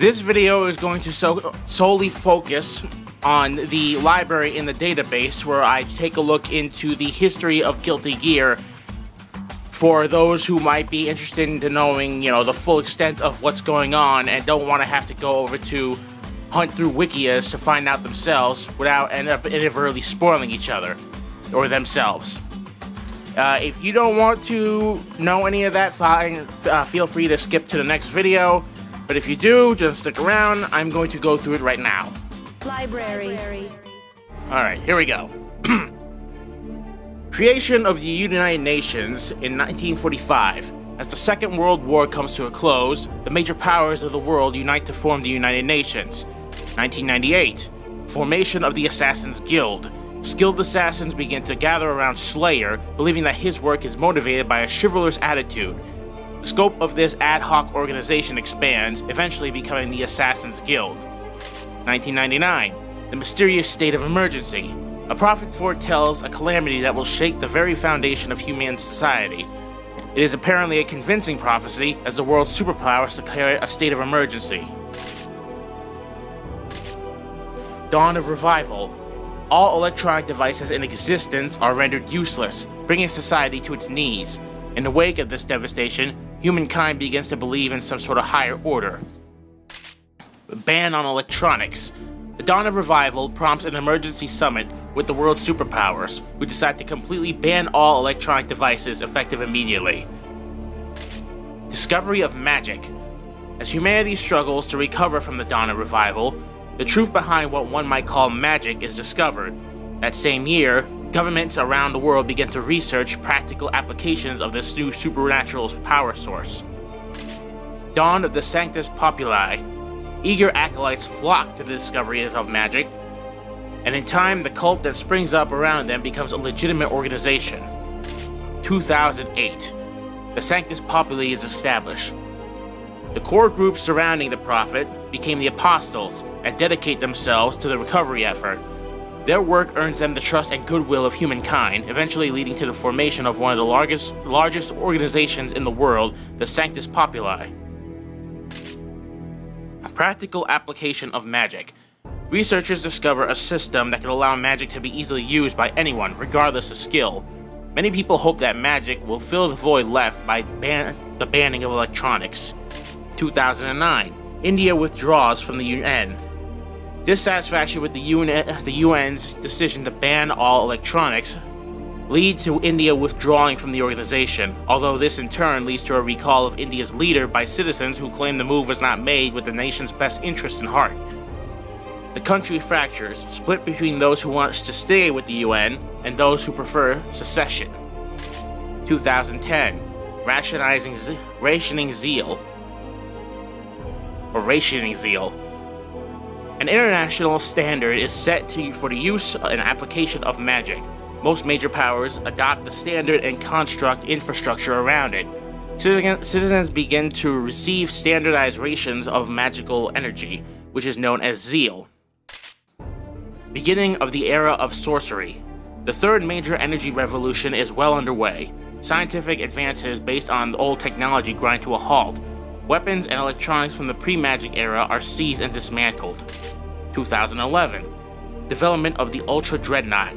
This video is going to solely focus on the library in the database, where I take a look into the history of Guilty Gear for those who might be interested in knowing, the full extent of what's going on and don't want to have to go over to hunt through Wikias to find out themselves without ending up inadvertently spoiling each other or themselves. If you don't want to know any of that, fine, feel free to skip to the next video. But if you do, just stick around. I'm going to go through it right now. Library. Alright, here we go. Creation of the United Nations in 1945. As the Second World War comes to a close, the major powers of the world unite to form the United Nations. 1998. Formation of the Assassins Guild. Skilled assassins begin to gather around Slayer, believing that his work is motivated by a chivalrous attitude. The scope of this ad hoc organization expands, eventually becoming the Assassins Guild. 1999. The mysterious state of emergency. A prophet foretells a calamity that will shake the very foundation of human society. It is apparently a convincing prophecy, as the world's superpowers declare a state of emergency. Dawn of Revival. All electronic devices in existence are rendered useless, bringing society to its knees. In the wake of this devastation, humankind begins to believe in some sort of higher order. Ban on electronics. The Dawn of Revival prompts an emergency summit with the world's superpowers, who decide to completely ban all electronic devices effective immediately. Discovery of magic. As humanity struggles to recover from the Dawn of Revival, the truth behind what one might call magic is discovered. That same year, governments around the world begin to research practical applications of this new supernatural power source. Dawn of the Sanctus Populi. Eager acolytes flock to the discovery of magic, and in time, the cult that springs up around them becomes a legitimate organization. 2008. The Sanctus Populi is established. The core group surrounding the prophet became the Apostles and dedicate themselves to the recovery effort. Their work earns them the trust and goodwill of humankind, eventually leading to the formation of one of the largest organizations in the world, the Sanctus Populi. Practical application of magic. Researchers discover a system that can allow magic to be easily used by anyone, regardless of skill. Many people hope that magic will fill the void left by the banning of electronics. 2009. India withdraws from the UN. Dissatisfaction with the UN's decision to ban all electronics leads to India withdrawing from the organization, although this in turn leads to a recall of India's leader by citizens who claim the move was not made with the nation's best interest in heart. The country fractures, split between those who want to stay with the UN and those who prefer secession. 2010. Rationing zeal. An international standard is set for the use and application of magic. Most major powers adopt the standard and construct infrastructure around it. Citizens begin to receive standardized rations of magical energy, which is known as zeal. Beginning of the era of sorcery. The third major energy revolution is well underway. Scientific advances based on old technology grind to a halt. Weapons and electronics from the pre-magic era are seized and dismantled. 2011. Development of the Ultra Dreadnought.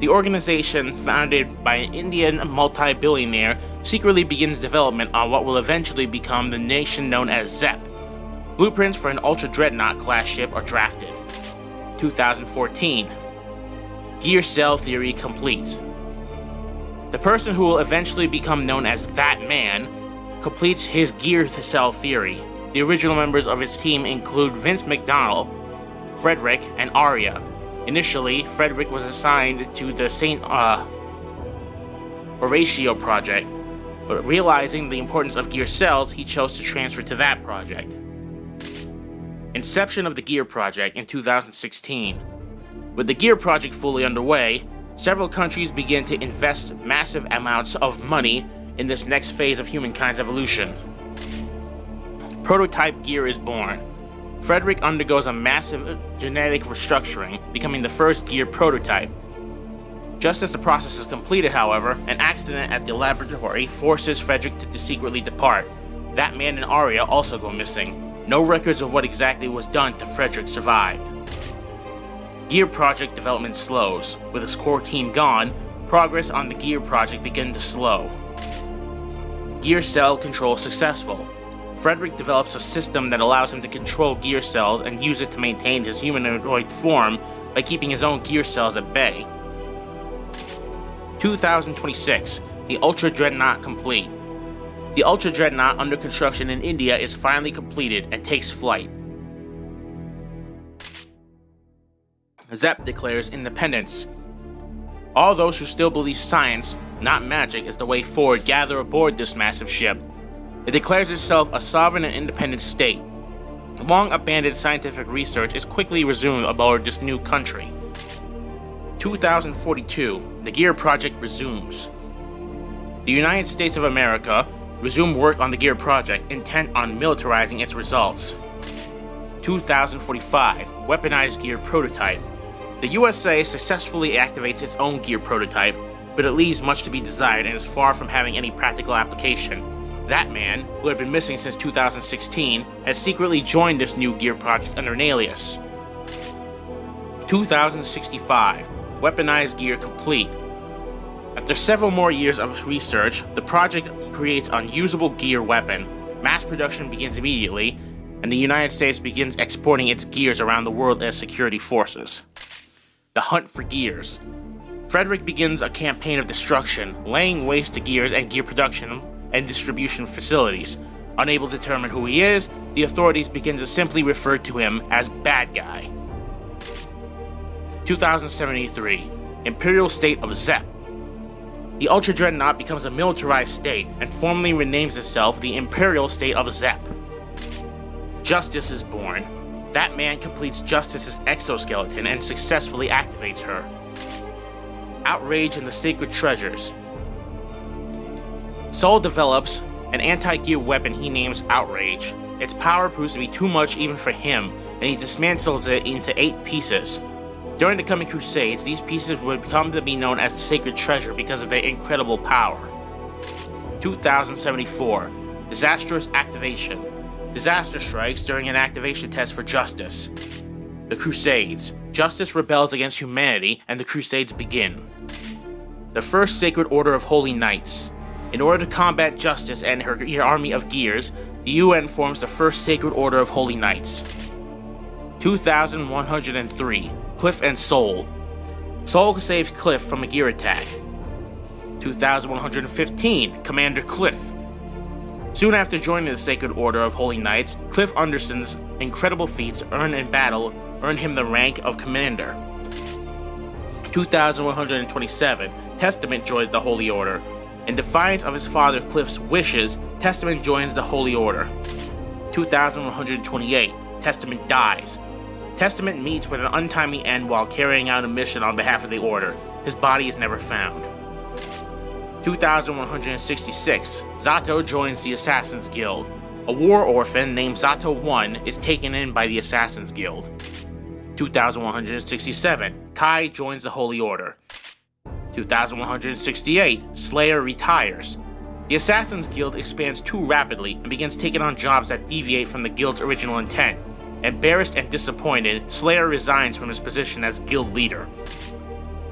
The organization, founded by an Indian multi-billionaire, secretly begins development on what will eventually become the nation known as ZEP. Blueprints for an Ultra Dreadnought class ship are drafted. 2014. Gear cell theory complete. The person who will eventually become known as That Man completes his gear cell theory. The original members of his team include Vince McDonald, Frederick, and Arya. Initially, Frederick was assigned to the St. Horatio project, but realizing the importance of gear cells, he chose to transfer to that project. Inception of the Gear Project in 2016. With the Gear Project fully underway, several countries begin to invest massive amounts of money in this next phase of humankind's evolution. Prototype Gear is born. Frederick undergoes a massive genetic restructuring, becoming the first Gear prototype. Just as the process is completed, however, an accident at the laboratory forces Frederick to secretly depart. That Man and Arya also go missing. No records of what exactly was done to Frederick survived. Gear project development slows. With his core team gone, progress on the Gear project began to slow. Gear cell control successful. Frederick develops a system that allows him to control gear cells and use it to maintain his humanoid form by keeping his own gear cells at bay. 2026, the Ultra Dreadnought complete. The Ultra Dreadnought under construction in India is finally completed and takes flight. Zep declares independence. All those who still believe science, not magic, is the way forward gather aboard this massive ship. It declares itself a sovereign and independent state. Long-abandoned scientific research is quickly resumed aboard this new country. 2042, the Gear project resumes. The United States of America resumed work on the Gear project, intent on militarizing its results. 2045, weaponized Gear prototype. The USA successfully activates its own Gear prototype, but it leaves much to be desired and is far from having any practical application. That man, who had been missing since 2016, had secretly joined this new Gear project under an alias. 2065, weaponized Gear complete. After several more years of research, the project creates an unusable Gear weapon. Mass production begins immediately, and the United States begins exporting its gears around the world as security forces. The hunt for gears. Frederick begins a campaign of destruction, laying waste to gears and gear production and distribution facilities. Unable to determine who he is, the authorities begin to simply refer to him as Bad Guy. 2073, Imperial State of Zep. The Ultra Dreadnought becomes a militarized state and formally renames itself the Imperial State of Zep. Justice is born. That man completes Justice's exoskeleton and successfully activates her. Outrage in the Sacred Treasures. Sol develops an anti-gear weapon he names Outrage. Its power proves to be too much even for him, and he dismantles it into 8 pieces. During the coming Crusades, these pieces would come to be known as the Sacred Treasure because of their incredible power. 2074, Disastrous Activation. Disaster strikes during an activation test for Justice. The Crusades. Justice rebels against humanity, and the Crusades begin. The First Sacred Order of Holy Knights. In order to combat Justice and her army of gears, the UN forms the First Sacred Order of Holy Knights. 2103, Cliff and Sol. Sol saves Cliff from a gear attack. 2115, Commander Cliff. Soon after joining the Sacred Order of Holy Knights, Cliff Anderson's incredible feats earned in battle earned him the rank of Commander. 2127, Testament joins the Holy Order. In defiance of his father Cliff's wishes, Testament joins the Holy Order. 2128, Testament dies. Testament meets with an untimely end while carrying out a mission on behalf of the Order. His body is never found. 2166, Zato joins the Assassin's Guild. A war orphan named Zato-One is taken in by the Assassin's Guild. 2167, Kai joins the Holy Order. 2168, Slayer retires. The Assassin's Guild expands too rapidly and begins taking on jobs that deviate from the Guild's original intent. Embarrassed and disappointed, Slayer resigns from his position as Guild leader.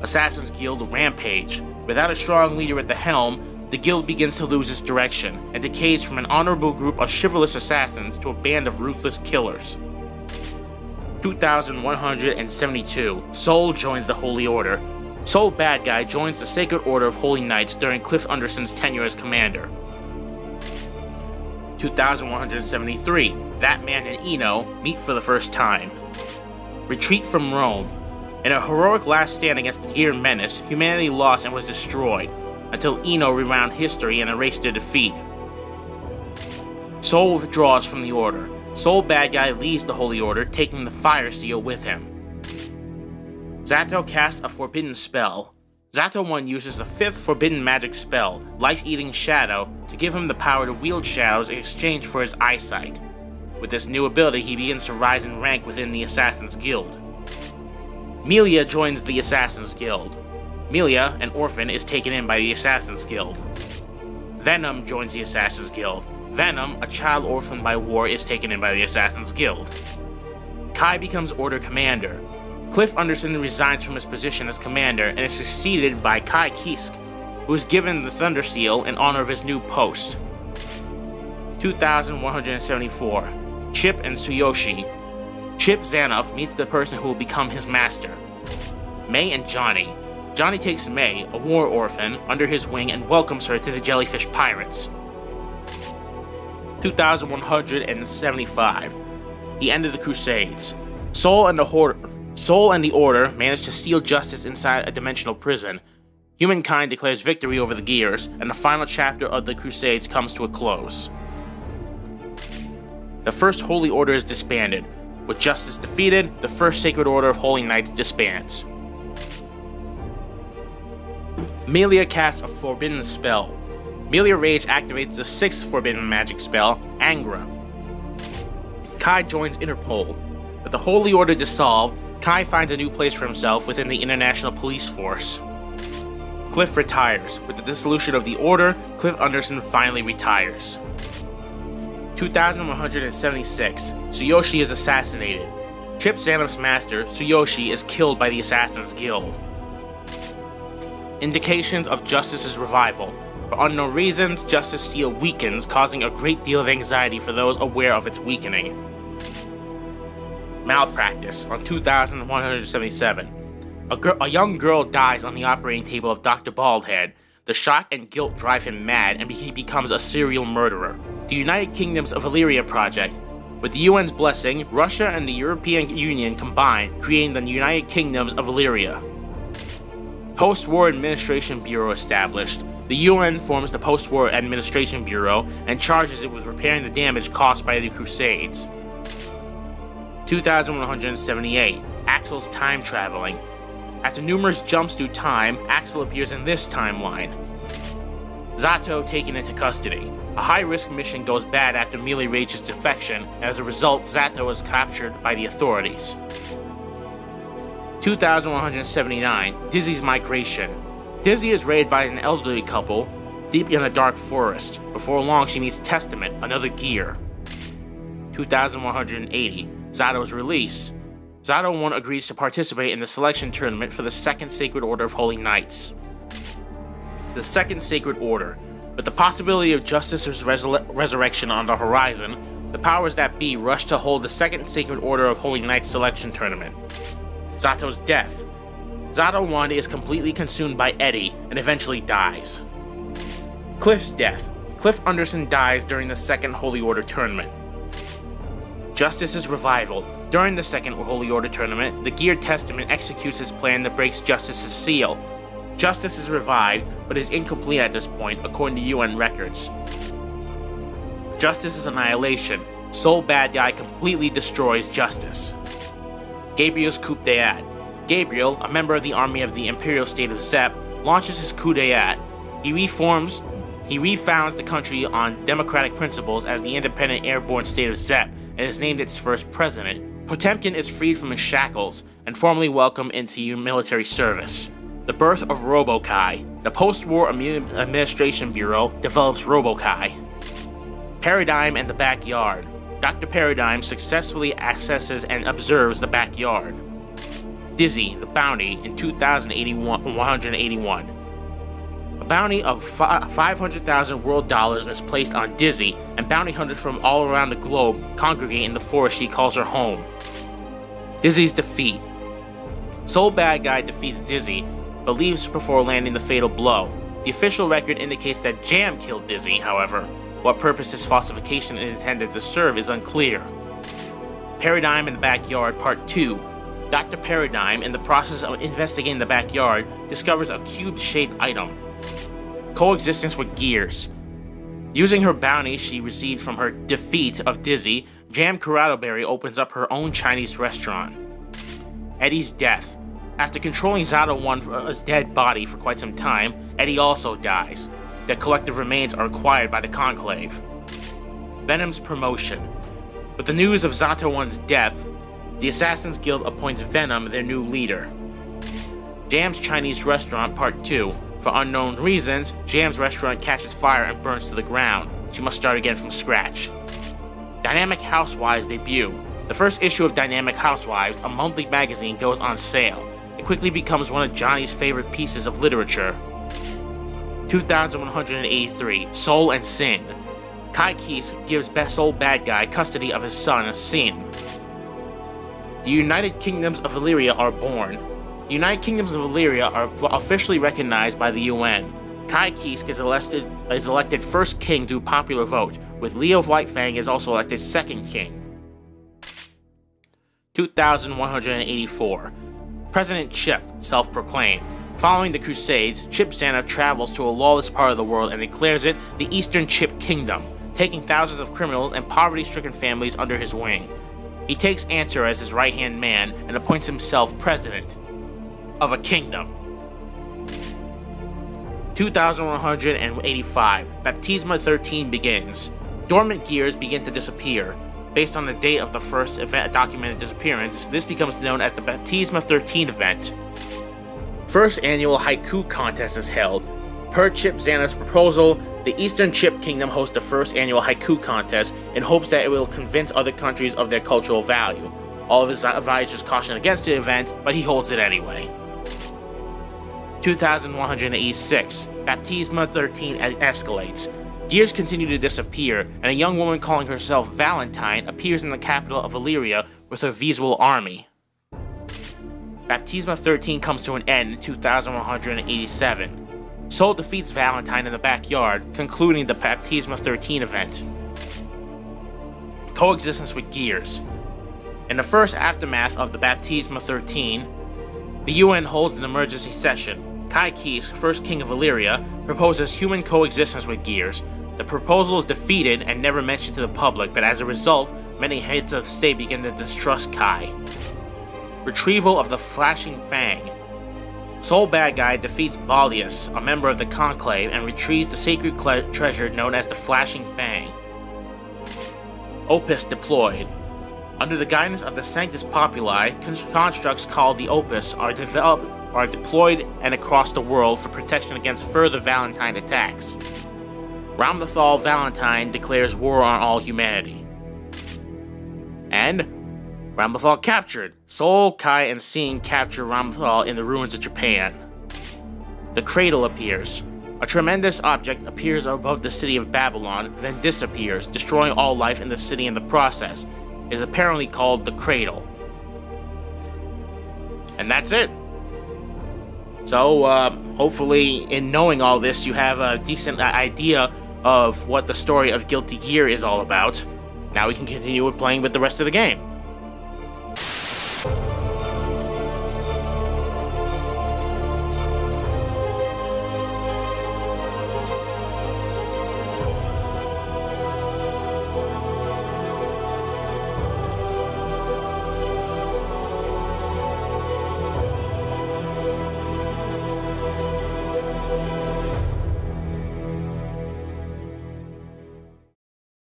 Assassin's Guild rampage. Without a strong leader at the helm, the Guild begins to lose its direction and decays from an honorable group of chivalrous assassins to a band of ruthless killers. 2172, Sol joins the Holy Order. Sol Bad Guy joins the Sacred Order of Holy Knights during Cliff Anderson's tenure as commander. 2173, That Man and Eno meet for the first time. Retreat from Rome. In a heroic last stand against the Gear menace, humanity lost and was destroyed, until Eno rewound history and erased their defeat. Sol withdraws from the Order. Sol Bad Guy leaves the Holy Order, taking the Fire Seal with him. Zato casts a forbidden spell. Zato-One uses the 5th forbidden magic spell, Life-Eating Shadow, to give him the power to wield shadows in exchange for his eyesight. With this new ability, he begins to rise in rank within the Assassin's Guild. Melia joins the Assassin's Guild. Melia, an orphan, is taken in by the Assassin's Guild. Venom joins the Assassin's Guild. Venom, a child orphaned by war, is taken in by the Assassin's Guild. Kai becomes Order Commander. Cliff Anderson resigns from his position as commander and is succeeded by Kai Kisk, who is given the Thunder Seal in honor of his new post. 2174. Chip and Tsuyoshi. Chip Zanoff meets the person who will become his master. May and Johnny. Johnny takes May, a war orphan, under his wing and welcomes her to the Jellyfish Pirates. 2175. The end of the Crusades. Soul and the Order manage to steal justice inside a dimensional prison. Humankind declares victory over the Gears, and the final chapter of the Crusades comes to a close. The First Holy Order is disbanded. With justice defeated, the First Sacred Order of Holy Knights disbands. Melia casts a forbidden spell. Melia Rage activates the 6th forbidden magic spell, Angra. Kai joins Interpol. With the Holy Order dissolved, Kai finds a new place for himself within the International Police Force. Cliff retires. With the dissolution of the Order, Cliff Anderson finally retires. 2176. Tsuyoshi is assassinated. Chip Zanoff's master, Tsuyoshi, is killed by the Assassin's Guild. Indications of Justice's revival. For unknown reasons, Justice Seal weakens, causing a great deal of anxiety for those aware of its weakening. Malpractice on 2177. A young girl dies on the operating table of Dr. Baldhead. The shock and guilt drive him mad, and he becomes a serial murderer. The United Kingdoms of Illyria project. With the UN's blessing, Russia and the European Union combine, creating the United Kingdoms of Illyria. Post-War Administration Bureau established. The UN forms the Post-War Administration Bureau and charges it with repairing the damage caused by the Crusades. 2178. Axl's time traveling. After numerous jumps through time, Axl appears in this timeline. Zato taken into custody. A high-risk mission goes bad after Melee Rage's defection, and as a result, Zato is captured by the authorities. 2179. Dizzy's migration. Dizzy is raided by an elderly couple deep in a dark forest. Before long, she meets Testament, another gear. 2180. Zato's release. Zato-One agrees to participate in the selection tournament for the Second Sacred Order of Holy Knights. The Second Sacred Order. With the possibility of Justice's resurrection on the horizon, the powers that be rush to hold the Second Sacred Order of Holy Knights selection tournament. Zato's death. Zato-One is completely consumed by Eddie and eventually dies. Cliff's death. Cliff Anderson dies during the Second Holy Order tournament. Justice's revival. During the Second Holy Order tournament, the Gear Testament executes his plan that breaks Justice's seal. Justice is revived, but is incomplete at this point, according to UN records. Justice's annihilation. Soul Bad Guy completely destroys Justice. Gabriel's coup d'etat. Gabriel, a member of the army of the Imperial State of Zep, launches his coup d'etat. He refounds the country on democratic principles as the independent airborne state of Zep and is named its first president. Potemkin is freed from his shackles and formally welcomed into military service. The birth of Robo-Kai. The Post-War Administration Bureau develops Robo-Kai. Paradigm and the Backyard. Dr. Paradigm successfully accesses and observes the backyard. Dizzy, the Bounty, in 181. A bounty of 500,000 world dollars is placed on Dizzy, and bounty hunters from all around the globe congregate in the forest she calls her home. Dizzy's defeat. Soul Bad Guy defeats Dizzy, but leaves before landing the fatal blow. The official record indicates that Jam killed Dizzy, however. What purpose this falsification is intended to serve is unclear. Paradigm in the Backyard Part 2. Dr. Paradigm, in the process of investigating the backyard, discovers a cube-shaped item. Coexistence with Gears. Using her bounty she received from her defeat of Dizzy, Jam Corradoberry opens up her own Chinese restaurant. Eddie's death. After controlling Zato-One's dead body for quite some time, Eddie also dies. Their collective remains are acquired by the Conclave. Venom's promotion. With the news of Zato-One's death, the Assassin's Guild appoints Venom their new leader. Jam's Chinese Restaurant Part 2. For unknown reasons, Jam's restaurant catches fire and burns to the ground. she must start again from scratch. Dynamic Housewives debut. The first issue of Dynamic Housewives, a monthly magazine, goes on sale. It quickly becomes one of Johnny's favorite pieces of literature. 2183, Soul and Sin. Kai Keese gives Soul Bad Guy custody of his son, Sin. The United Kingdoms of Valyria are born. The United Kingdoms of Valyria are officially recognized by the UN. Kai Keese is elected first king through popular vote, with Leo Whitefang is also elected second king. 2184. President Chip, self-proclaimed. Following the Crusades, Chip Zana travels to a lawless part of the world and declares it the Eastern Chip Kingdom, taking thousands of criminals and poverty-stricken families under his wing. He takes Answer as his right-hand man and appoints himself president of a kingdom. 2185. Baptisma 13 begins. Dormant gears begin to disappear. Based on the date of the first documented disappearance, this becomes known as the Baptisma 13 event. First annual haiku contest is held. Per Chip Zana's proposal, the Eastern Chip Kingdom hosts the first annual haiku contest in hopes that it will convince other countries of their cultural value. All of his advisors caution against the event, but he holds it anyway. 2186. Baptisma 13 escalates. Gears continue to disappear, and a young woman calling herself Valentine appears in the capital of Valyria with her visual army. Baptisma 13 comes to an end in 2187. Soul defeats Valentine in the backyard, concluding the Baptisma 13 event. Coexistence with Gears. In the first aftermath of the Baptisma 13, the UN holds an emergency session. Kai Keese, first king of Valyria, proposes human coexistence with Gears. The proposal is defeated and never mentioned to the public, but as a result, many heads of state begin to distrust Kai. Retrieval of the Flashing Fang. Soul Bad Guy defeats Balius, a member of the Conclave, and retrieves the sacred treasure known as the Flashing Fang. Opus deployed. Under the guidance of the Sanctus Populi, constructs called the Opus are deployed and across the world for protection against further Valentine attacks. Ramlethal Valentine declares war on all humanity. And Ramlethal captured. Soul, Kai, and Sin capture Ramlethal in the ruins of Japan. The Cradle appears. A tremendous object appears above the city of Babylon, then disappears, destroying all life in the city in the process. It is apparently called the Cradle. And that's it. So, hopefully, in knowing all this, you have a decent idea of what the story of Guilty Gear is all about. Now we can continue with playing with the rest of the game.